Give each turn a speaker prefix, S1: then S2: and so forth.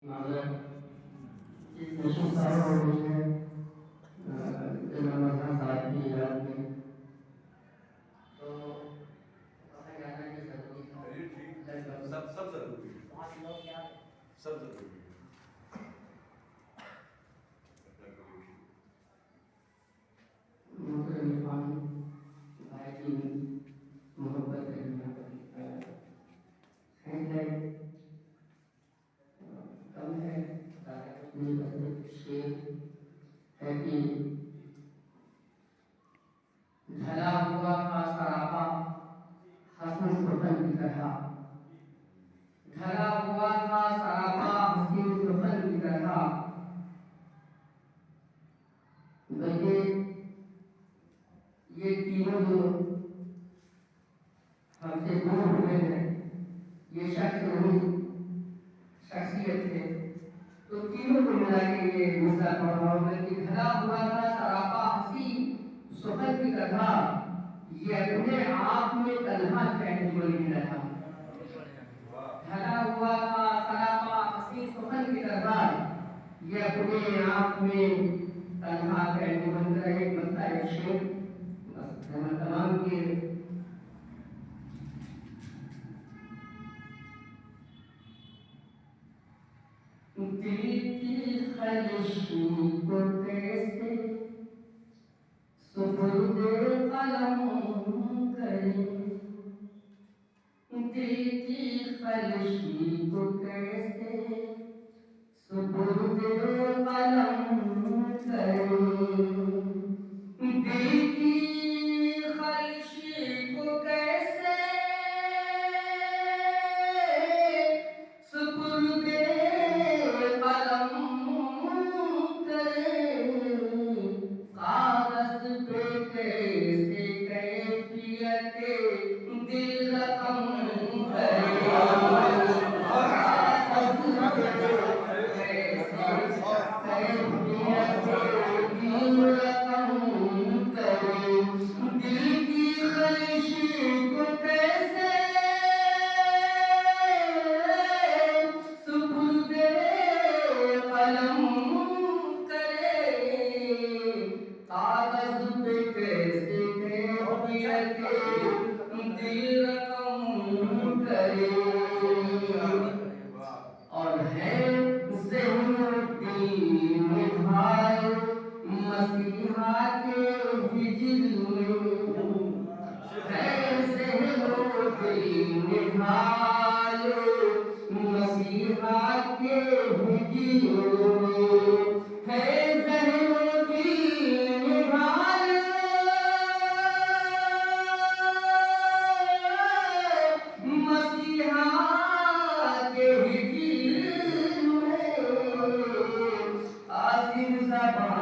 S1: मामला एक मुश्किल सारा हो गई है जन्म साथ की याद में तो वहाँ जाना भी जरूरी था।
S2: अरे ठीक है, सब जरूरी है,
S1: वहाँ के लोग क्या
S2: सब जरूरी है।
S1: भाई की मोहब्बत है कम है शेर है कि ढला हुआ था सरापा हसन सुफन की तरह, ढला हुआ था सरापा हसीन सुफन की तरह। ये तीनों जो हमसे दूर हुए हैं ये शख्स नहीं शख्सियत है, तो तीनों को मिला के ये दूसरा पढ़ रहा हूँ कि ढला हुआ था सरापा हसी सुफन की तरह, ये अपने आप में तन्हा चैन की रहा। ढला हुआ था सरापा हसी सुफन की तरह, ये अपने आप में तन्हा चैन बन रहे। बनता है शेर तमाम के दिल की ख्वाहिशी को कैसे सुपुर्द कलम करें, दिल की ख्वाहिशी को कैसे सुपुर्द कलम करें, दिल की ख्वाहिशी को कैसे सुपुर्द कलम करें, कागज पे कैसे कैफियत दिल रकम करें, कागज पे कैसे कैफियत दिल रकम करें, दिल की ख्वाहिशी को कैसे सुपुर्द कलम करें, कागज पे कैसे कैफियत दिल रकम करें। और है ज़ैनुद्दीन भाई मसीहा के हिज्र में, है ज़ैनुद्दीन भाई मसीहा के हिज्र में, है ज़ैनुद्दीन भाई मसीहा के हिज्र में, आसिफ ज़बान